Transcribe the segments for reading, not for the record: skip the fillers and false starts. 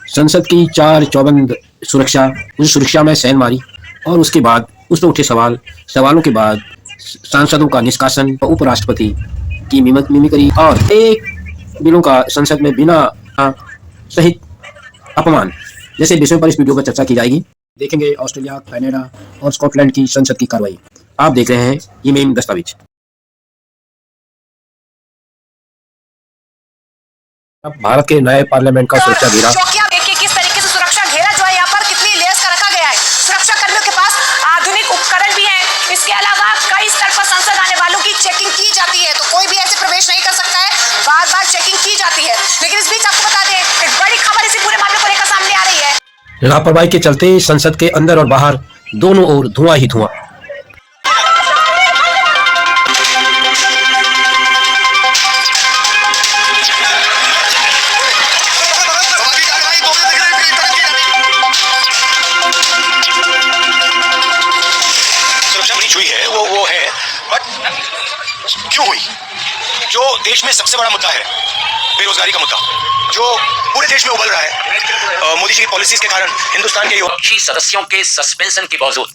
संसद की चार चौबंद सुरक्षा, उस सुरक्षा में सेंध मारी और उसके बाद उस पर उठे सवालों के बाद सांसदों का निष्कासन, उपराष्ट्रपति की मिमिक्री और एक बिलों का संसद में बिना सहित अपमान जैसे विषयों पर इस वीडियो पर चर्चा की जाएगी। देखेंगे ऑस्ट्रेलिया, कनाडा और स्कॉटलैंड की संसद की कार्रवाई। आप देख रहे हैं ये मेन दस्तावेज। अब भारत के नए पार्लियामेंट का सुरक्षा घेरा। चौकियां देखिए किस तरीके से सुरक्षा घेरा जो है यहाँ पर कितनी लेयर्स का रखा गया है। सुरक्षा कर्मियों के पास आधुनिक उपकरण भी हैं। इसके अलावा कई स्तर पर संसद आने वालों की चेकिंग की जाती है, तो कोई भी ऐसे प्रवेश नहीं कर सकता है, बार बार चेकिंग की जाती है। लेकिन इस बीच आपको बता दें, एक बड़ी खबर इसी पूरे मामले को लेकर सामने आ रही है। लापरवाही के चलते संसद के अंदर और बाहर दोनों ओर धुआं ही धुआं। हुई है वो है, बट क्यों हुई? जो देश में सबसे बड़ा मुद्दा है, बेरोजगारी का मुद्दा, जो पूरे देश में उबल रहा है मोदी जी की पॉलिसीज के कारण, हिंदुस्तान के विपक्षी सदस्यों के सस्पेंशन के बावजूद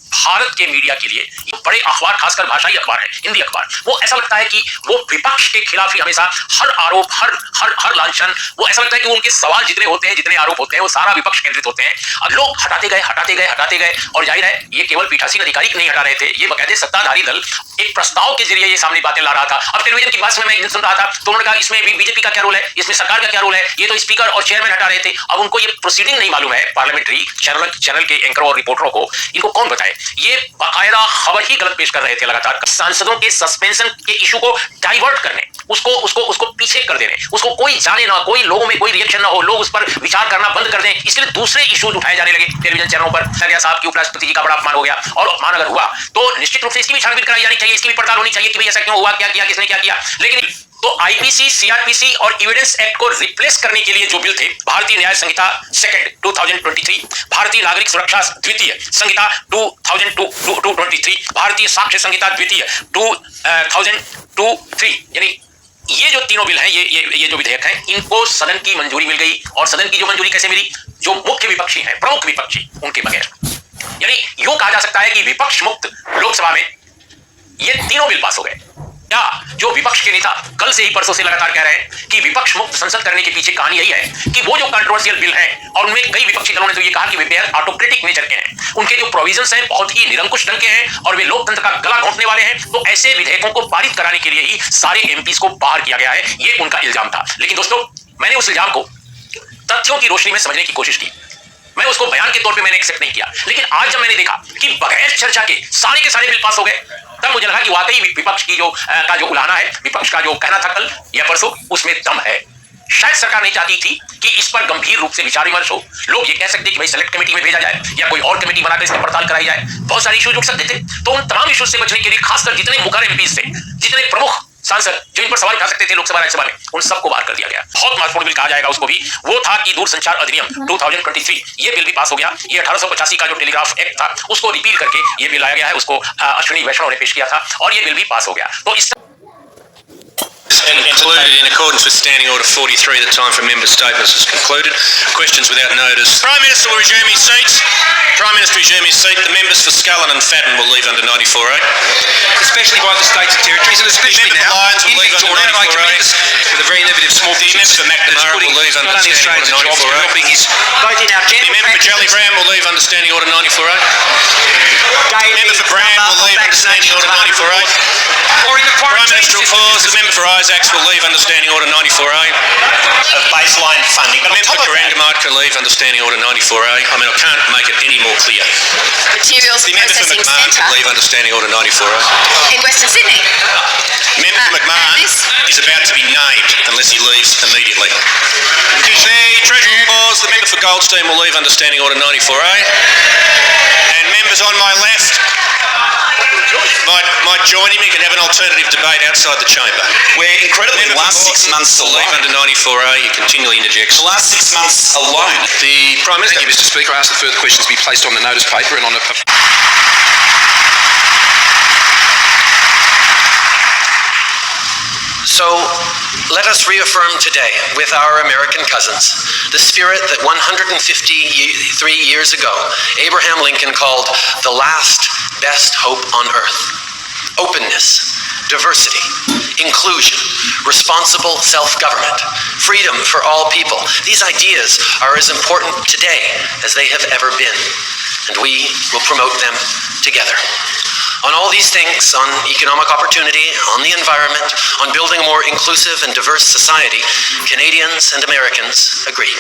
भारत के मीडिया के लिए ये बड़े अखबार, खासकर भाषाई अखबार है, हिंदी अखबार, वो ऐसा लगता है कि वो विपक्ष के खिलाफ ही हमेशा हर आरोप, हर लांछन, वो ऐसा लगता है कि उनके सवाल जितने होते हैं, जितने आरोप होते हैं, वो सारा विपक्ष केंद्रित होते हैं। अब लोग हटाते गए और जाहिर है ये केवल पीठासीन अधिकारी नहीं हटा रहे थे, ये बकायदे सत्ताधारी दल एक प्रस्ताव के जरिए ये सामने बातें ला रहा था। अब टेलीविजन की बात में मैं सुन रहा था तो उन्होंने कहा इसमें भी बीजेपी का क्या रोल है, इसमें सरकार का क्या रोल है, ये तो स्पीकर और चेयरमैन हटा रहे थे। अब उनको ये प्रोसीडिंग नहीं मालूम है, पार्लियामेंट्री चैनल के एंकरों और रिपोर्टरों को, इनको कौन बताए? ये बाकायदा खबर ही गलत पेश कर रहे थे लगातार। सांसदों के सस्पेंशन के इशू को डाइवर्ट करने, उसको पीछे कर देने, उसको कोई जाने ना, कोई लोगों में कोई रिएक्शन ना हो, लोग उस पर विचार करना बंद कर दें, इसके लिए दूसरे इश्यूज उठाए जाने लगे टेलीविजन चैनलों पर। साहब की उपराष्ट्रपति जी का बड़ा अपमान हो गया, और अपमान अगर हुआ तो निश्चित रूप से इसकी भी छानबीन कराई जानी चाहिए, इसकी भी पड़ताल होनी चाहिए कि भाई ऐसा क्यों हुआ, क्या किया, किसने क्या किया। लेकिन तो आईपीसी, सीआरपीसी और एविडेंस एक्ट को रिप्लेस करने के लिए जो बिल थे, भारतीय न्याय संहिता सेकंड 2023, भारतीय नागरिक सुरक्षा द्वितीय संहिता 2023, भारतीय साक्ष्य संहिता द्वितीय 2023, यानी ये जो तीनों बिल हैं, ये जो विधेयक हैं, इनको सदन की मंजूरी मिल गई। और सदन की जो मंजूरी कैसे मिली? जो मुख्य विपक्षी हैं, प्रमुख विपक्षी, उनके बगैर। यानी यूं कहा जा सकता है कि विपक्ष मुक्त लोकसभा में ये तीनों बिल पास हो गए। या जो विपक्ष के नेता कल से ही, परसों से लगातार कह रहे हैं कि विपक्ष मुक्त संसद करने के पीछे कहानी यही है कि वो जो कंट्रोवर्शियल बिल हैं, और उनमें कई विपक्षी दलों ने तो ये कहा कि वे बेहद ऑटोक्रेटिक नेचर के हैं, उनके जो प्रोविजंस हैं बहुत ही निरंकुश ढंग के हैं और वे लोकतंत्र का गला घोंटने वाले हैं, तो ऐसे विधेयकों को पारित कराने के लिए ही सारे एमपीज को बाहर किया गया है, ये उनका इल्जाम था। लेकिन दोस्तों, मैंने उस इल्जाम को तथ्यों की रोशनी में समझने की कोशिश की, मैं उसको बयान के तौर पे मैंने एक्सेप्ट नहीं किया। लेकिन आज जब मैंने देखा कि बगैर चर्चा के सारे के सारे बिल पास हो गए, तब मुझे लगा कि वाकई विपक्ष की जो उलाहना है, विपक्ष का जो कहना था कल या परसों, उसमें दम है। शायद सरकार नहीं चाहती थी कि इस पर गंभीर रूप से विचार विमर्श हो, लोग ये कह सकते कि भाई सेलेक्ट कमेटी में भेजा जाए या कोई और कमेटी बनाकर इसकी पड़ताल कराई जाए, बहुत सारे इश्यूज उठ सकते थे। तो उन तमाम इश्यूज से बचने के लिए खासकर जितने मुखर एमपीज थे, जितने प्रमुख सांसद जो इन पर सवाल उठा सकते थे लोकसभा राज्यसभा में, उन सबको बाहर कर दिया गया। बहुत महत्वपूर्ण बिल कहा जाएगा उसको भी, वो था कि दूरसंचार अधिनियम 2023, ये बिल भी पास हो गया। ये 1885 का जो टेलीग्राफ एक्ट था, उसको रिपील करके ये बिल लाया गया है, उसको अश्विनी वैष्णव ने पेश किया था और ये बिल भी पास हो गया। तो इस Concluded in accordance with Standing Order 43, the time for member statements is concluded. Questions without notice. Prime Minister will resume his seats. Prime Minister resume his seat. The members for Scullin and Fadden will leave under 94A. Especially by the states and territories, and especially the member now for Lions will leave under 94A. with a very innovative small The member for McNamara will leave under Standing Order 94A. both in our The member for Jelly Brown will leave under Standing Order 94A. The member for Brown will leave under Standing Order 94A. Prime Minister will pause. The member for Isaacs will leave under Standing Order 94A. of baseline funding. The member for Corangamite can leave under Standing Order 94A. I mean, I can't make it any more clear. Materials The member for Processing McMahon can leave Centre under Standing Order 94A. in Western Sydney. Member for McMahon is about to be named unless he leaves immediately. The Treasurer will pause. The member for Goldstein will leave under Standing Order 94A. And members on my left might join him. He can have an alternative debate outside the chamber. We're incredibly, Member the last for 6 months will leave alone. under 94A. He continually interjects. The last 6 months alone. The Prime Minister. Thank you, Mr. Speaker. I ask that further questions be placed on the notice paper and on a... So let us reaffirm today with our American cousins the spirit that 153 years ago Abraham Lincoln called the last best hope on earth. Openness, diversity, inclusion, responsible self-government, freedom for all people. These ideas are as important today as they have ever been, and we will promote them together. On all these things, on economic opportunity, on the environment, on building a more inclusive and diverse society, Canadians and Americans agree.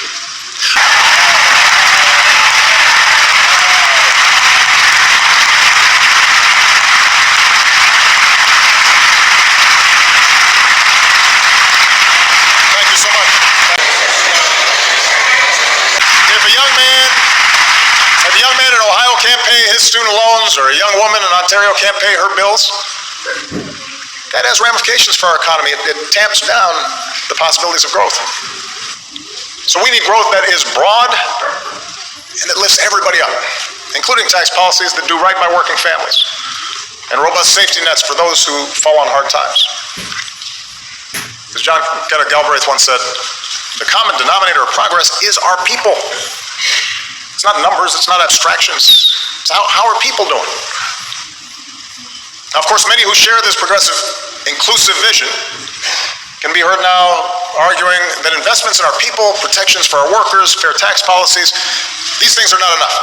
Thank you so much. If a young man in Ohio can't pay his student loans, or a young woman in Ontario can't pay her bills, that has ramifications for our economy. It tamps down the possibilities of growth. So we need growth that is broad and that lifts everybody up, including tax policies that do right by working families and robust safety nets for those who fall on hard times. As John Kenneth Galbraith once said, the common denominator of progress is our people. It's not numbers, it's not abstractions. It's how are people doing? Now, of course, many who share this progressive, inclusive vision can be heard now arguing that investments in our people, protections for our workers, fair tax policies, these things are not enough.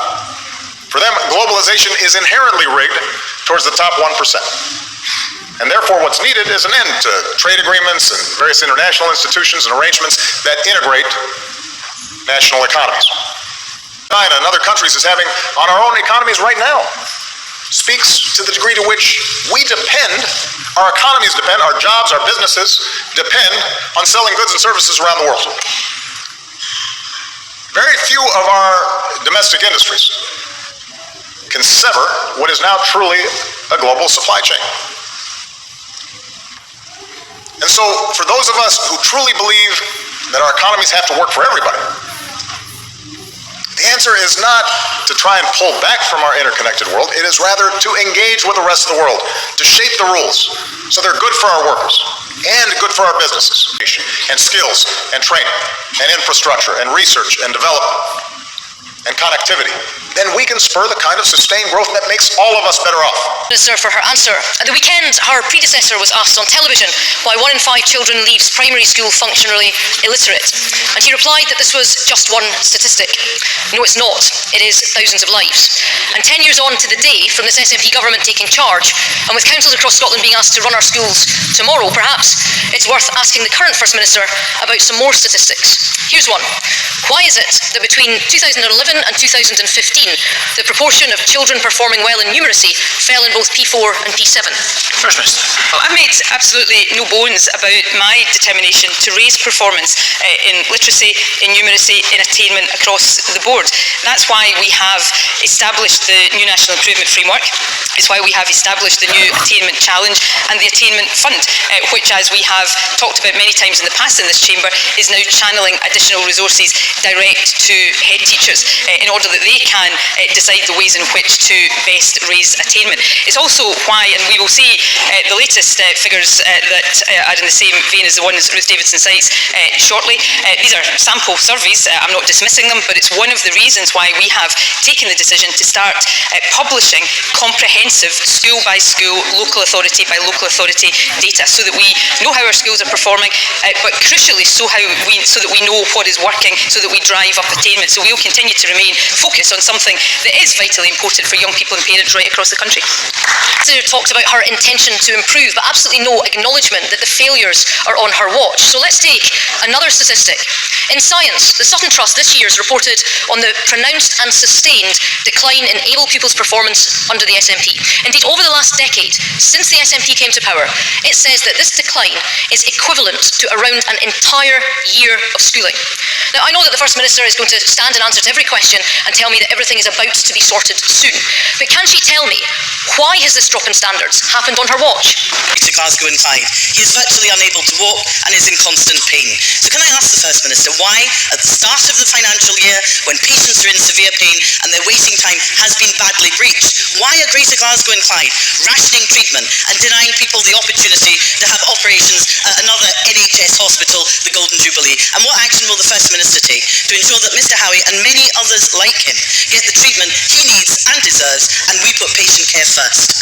For them, globalization is inherently rigged towards the top 1%. And therefore, what's needed is an end to trade agreements and various international institutions and arrangements that integrate national economies. China and other countries is having on our own economies right now speaks to the degree to which we depend, our economies depend, our jobs, our businesses depend on selling goods and services around the world. Very few of our domestic industries can sever what is now truly a global supply chain. And so for those of us who truly believe that our economies have to work for everybody, the answer is not to try and pull back from our interconnected world. It is rather to engage with the rest of the world, to shape the rules so they're good for our workers and good for our businesses, and skills and training and infrastructure and research and development and connectivity. Then we can spur the kind of sustained growth that makes all of us better off. Minister for her answer. At the weekend, her predecessor was asked on television why 1 in 5 children leaves primary school functionally illiterate. And he replied that this was just one statistic. No, it's not. It is thousands of lives. And 10 years on to the day from this SNP government taking charge, and with councils across Scotland being asked to run our schools tomorrow, perhaps it's worth asking the current First Minister about some more statistics. Here's one. Why is it that between 2011 and 2015, the proportion of children performing well in numeracy fell in both P4 and P7? First Minister. Well, I've made absolutely no bones about my determination to raise performance in literacy, in numeracy, in attainment across the board. That's why we have established the new National Improvement Framework. It's why we have established the new Attainment Challenge and the Attainment Fund, which, as we have talked about many times in the past in this chamber, is now channeling additional resources direct to head teachers in order that they can decide the ways in which to best raise attainment. It's also why, and we will see the latest figures that are in the same vein as the ones Ruth Davidson cites shortly. These are sample surveys. I'm not dismissing them, but it's one of the reasons why we have taken the decision to start publishing comprehensive school by school, local authority by local authority data, so that we know how our schools are performing, but crucially so that we know what is working, so that we drive up attainment. So we'll continue to remain focused on something that is vitally important for young people and parents right across the country. Senator talked about her intention to improve, but absolutely no acknowledgement that the failures are on her watch. So let's take another statistic. In science, the Sutton Trust this year has reported on the pronounced and sustained decline in able pupils' performance under the SNP. Indeed, over the last decade, since the SNP came to power, it says that this decline is equivalent to around an entire year of schooling. Now, I know that the First Minister is going to stand and answer to every question question and tell me that everything is about to be sorted soon. But can she tell me, why has this drop in standards happened on her watch? To Glasgow in 5. He is virtually unable to walk and is in constant pain. So can I ask the First Minister why, at the start of the financial year, when patients are in severe pain and their waiting time has been badly breached, why are Greater Glasgow and 5 rationing treatment and denying people the opportunity to have operations at another NHS hospital, the Golden Jubilee? And what action will the First Minister take to ensure that Mr Howie and many others like him get the treatment he needs and deserves, and we put patient care first?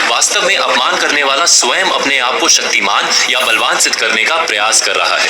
वास्तव में अपमान करने वाला स्वयं अपने आप को शक्तिमान या बलवान सिद्ध करने का प्रयास कर रहा है।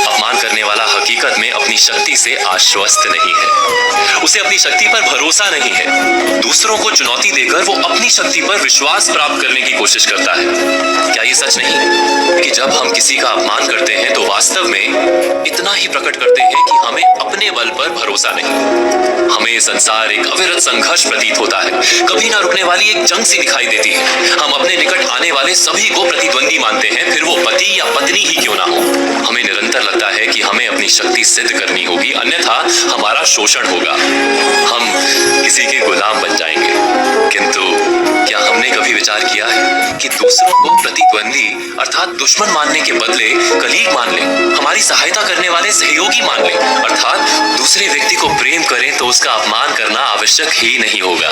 अपमान करने वाला हकीकत में अपनी शक्ति से आश्वस्त नहीं है, उसे अपनी शक्ति पर भरोसा नहीं है। दूसरों को चुनौती देकर वो अपनी शक्ति पर विश्वास प्राप्त करने की कोशिश करता है। क्या ये सच नहीं कि जब हम किसी का अपमान करते हैं तो वास्तव में इतना ही प्रकट करते हैं कि हमें अपने बल पर भरोसा नहीं। हमें संसार एक अविरत संघर्ष प्रतीत होता है, कभी ना रुकने वाली एक जंग सी दिखाई देती है। हम अपने निकट आने वाले सभी को प्रतिद्वंदी मानते हैं, फिर वो पति या पत्नी ही क्यों ना हो। हमें निरंतर लगता है कि हमें अपनी शक्ति सिद्ध करनी होगी, अन्यथा हमारा शोषण होगा, हम किसी के गुलाम बन जाएंगे। किंतु क्या हमने कभी विचार किया है कि दूसरों को प्रतिद्वंदी अर्थात दुश्मन मानने के बदले कलीग मान लें, हमारी सहायता करने वाले सहयोगी मान लें, अर्थात दूसरे व्यक्ति को प्रेम करें तो उसका अपमान करना आवश्यक ही नहीं होगा,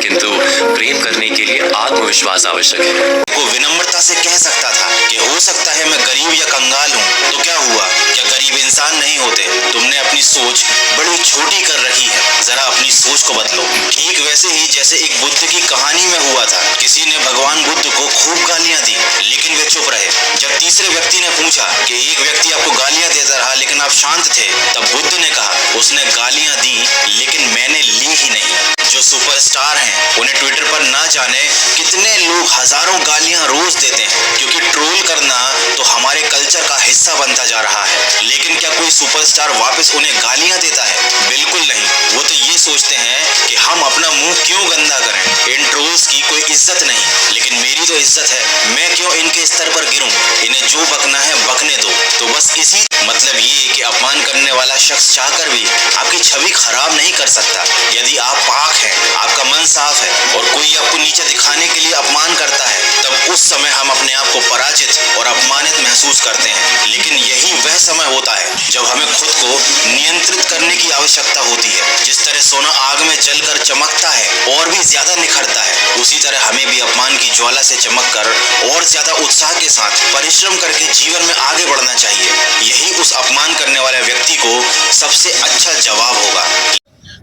किंतु प्रेम करने के लिए आत्मविश्वास आवश्यक है। वो विनम्रता से कह सकता था कि हो सकता है मैं गरीब या कंगाल हूँ, तो क्या हुआ? क्या गरीब इंसान नहीं होते? तुमने अपनी सोच बड़ी छोटी कर रखी है, जरा अपनी सोच को बदलो। ठीक वैसे ही जैसे एक बुद्ध की कहानी में हुआ था, किसी ने भगवान बुद्ध को खूब गालियां दी, लेकिन वे चुप रहे। जब तीसरे व्यक्ति ने पूछा कि एक व्यक्ति आपको गालियां देता रहा लेकिन आप शांत थे, तब बुद्ध ने कहा उसने गालियां दी लेकिन मैंने ली ही नहीं। जो सुपरस्टार हैं उन्हें ट्विटर पर ना जाने कितने लोग हजारों गालियां रोज देते हैं, क्योंकि ट्रोल करना तो हमारे कल्चर का हिस्सा बनता जा रहा है। लेकिन क्या कोई सुपरस्टार वापस उन्हें गालियां देता है? बिल्कुल नहीं। वो तो ये सोचते हैं कि हम अपना मुंह क्यों गंदा करें। इन ट्रोल्स की कोई इज्जत नहीं, लेकिन मेरी तो इज्जत है, मैं क्यों इनके स्तर पर गिरूं? इन्हें जो बकना है बकने दो। तो बस इसी मतलब ये कि अपमान करने वाला शख्स चाहकर भी आपकी छवि खराब नहीं कर सकता। यदि आप पाक हैं, आपका मन साफ है और कोई आपको नीचे दिखाने के लिए अपमान करता है, तब उस समय हम अपने आप को पराजित और अपमानित महसूस करते हैं। लेकिन यही वह समय होता है जब हमें खुद को नियंत्रित करने की आवश्यकता होती है। जिस तरह सोना आग में जलकर चमकता है और भी ज्यादा निखरता है, उसी तरह हमें भी अपमान की ज्वाला से चमककर और ज्यादा उत्साह के साथ परिश्रम करके जीवन में आगे बढ़ना चाहिए। यही उस अपमान करने वाले व्यक्ति को सबसे अच्छा जवाब होगा।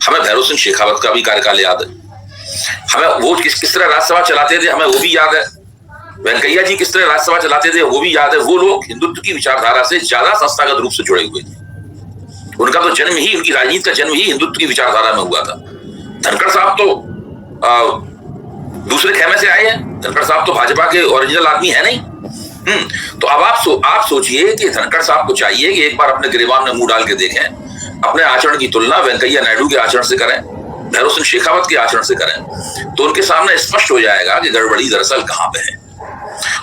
हमें भैरव सिंह शेखावत का भी कार्यकाल याद है, हमें वो किस तरह राज्यसभा चलाते थे हमें वो भी याद है, वेंकैया जी किस तरह राज्यसभा चलाते थे वो भी याद है। वो लोग हिंदुत्व की विचारधारा से ज्यादा संस्थागत रूप से जुड़े हुए थे, उनका तो जन्म ही, उनकी राजनीति का जन्म ही हिंदुत्व की विचारधारा में हुआ था। धनखड़ साहब तो दूसरे खेमे से आए हैं, धनखड़ साहब तो भाजपा के ओरिजिनल आदमी है नहीं। तो अब आप सोचिए कि धनखड़ साहब को चाहिए कि एक बार अपने गिरेबान में मुंह डाल के देखें, अपने आचरण की तुलना वेंकैया नायडू के आचरण से करें, भैरव सिंह शेखावत के आचरण से करें, तो उनके सामने स्पष्ट हो जाएगा कि गड़बड़ी दरअसल कहां पे है।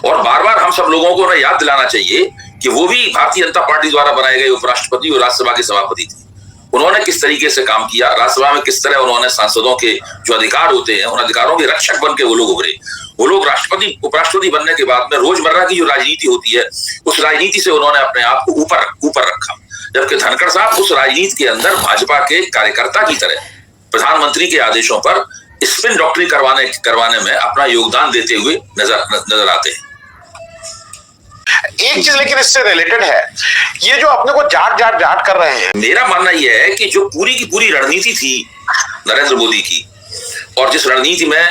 और बार बार हम सब लोगों को याद दिलाना चाहिए कि वो भी भारतीय जनता पार्टी द्वारा बनाए गए उपराष्ट्रपति और राज्यसभा के सभापति थे। उन्होंने किस तरीके से काम किया, राज्यसभा में किस तरह उन्होंने सांसदों के जो अधिकार होते हैं उन अधिकारों के रक्षक बन के वो लोग उभरे। वो लोग राष्ट्रपति उपराष्ट्रपति बनने के बाद में रोजमर्रा की जो राजनीति होती है उस राजनीति से उन्होंने अपने आप को ऊपर रखा, जबकि धनखड़ साहब उस राजनीति के अंदर भाजपा के कार्यकर्ता की तरह प्रधानमंत्री के आदेशों पर स्पिन डॉक्टरी करवाने में अपना योगदान देते हुए नजर आते हैं। एक चीज लेकिन इससे रिलेटेड है, ये जो अपने को जाट कर रहे हैं, मेरा मानना यह है कि जो पूरी की पूरी रणनीति थी नरेंद्र मोदी की, और जिस रणनीति में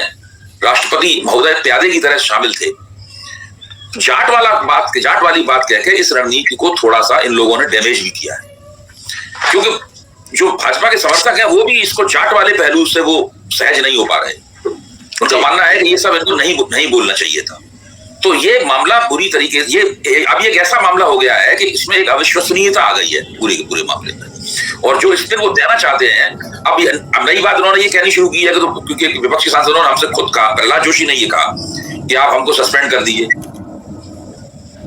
राष्ट्रपति महोदय प्यादे की तरह शामिल थे, जाट वाली बात कह के इस रणनीति को थोड़ा सा इन लोगों ने डैमेज भी किया है। क्योंकि जो भाजपा के समर्थक हैं वो भी इसको जाट वाले पहलू से वो सहज नहीं हो पा रहे। उनका मानना है कि ये सब इनको नहीं बोलना चाहिए था। तो ये मामला बुरी तरीके से अब ये एक ऐसा मामला हो गया है कि इसमें एक अविश्वसनीयता आ गई है पूरे मामले में, और जो स्पिन वो देना चाहते हैं, अब नई बात उन्होंने ये कहनी शुरू की है कि तो क्योंकि विपक्षी सांसदों ने हमसे खुद कहा, प्रहलाद जोशी ने ये कहा कि आप हमको सस्पेंड कर दीजिए,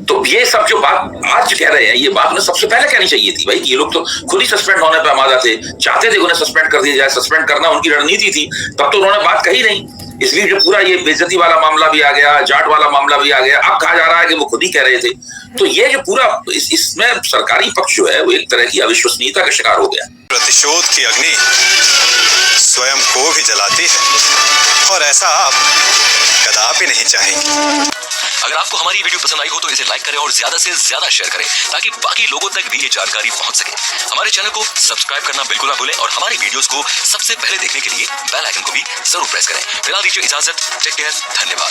तो ये सब जो बात आज कह रहे हैं, ये बात उन्हें सबसे पहले कहनी चाहिए थी भाई, कि ये लोग तो खुद ही सस्पेंड होने पे आमादा थे, चाहते थे उन्हें सस्पेंड कर दिया जाए, सस्पेंड करना उनकी रणनीति थी, तब तो उन्होंने बात कही नहीं। इसलिए जो पूरा ये बेइज्जती वाला मामला भी आ गया, जाट वाला मामला भी आ गया, अब कहा जा रहा है कि वो खुद ही कह रहे थे। तो ये जो पूरा इसमें सरकारी पक्ष जो है वो एक तरह की अविश्वसनीयता का शिकार हो गया। प्रतिशोध की अग्नि स्वयं को भी जलाती है, और ऐसा आप कदापि नहीं चाहेंगे। अगर आपको हमारी वीडियो पसंद आई हो तो इसे लाइक करें और ज्यादा से ज्यादा शेयर करें, ताकि बाकी लोगों तक भी ये जानकारी पहुंच सके। हमारे चैनल को सब्सक्राइब करना बिल्कुल ना भूलें और हमारी वीडियोस को सबसे पहले देखने के लिए बेल आइकन को भी जरूर प्रेस करें। फिलहाल दीजिए इजाजत, टेक केयर, धन्यवाद।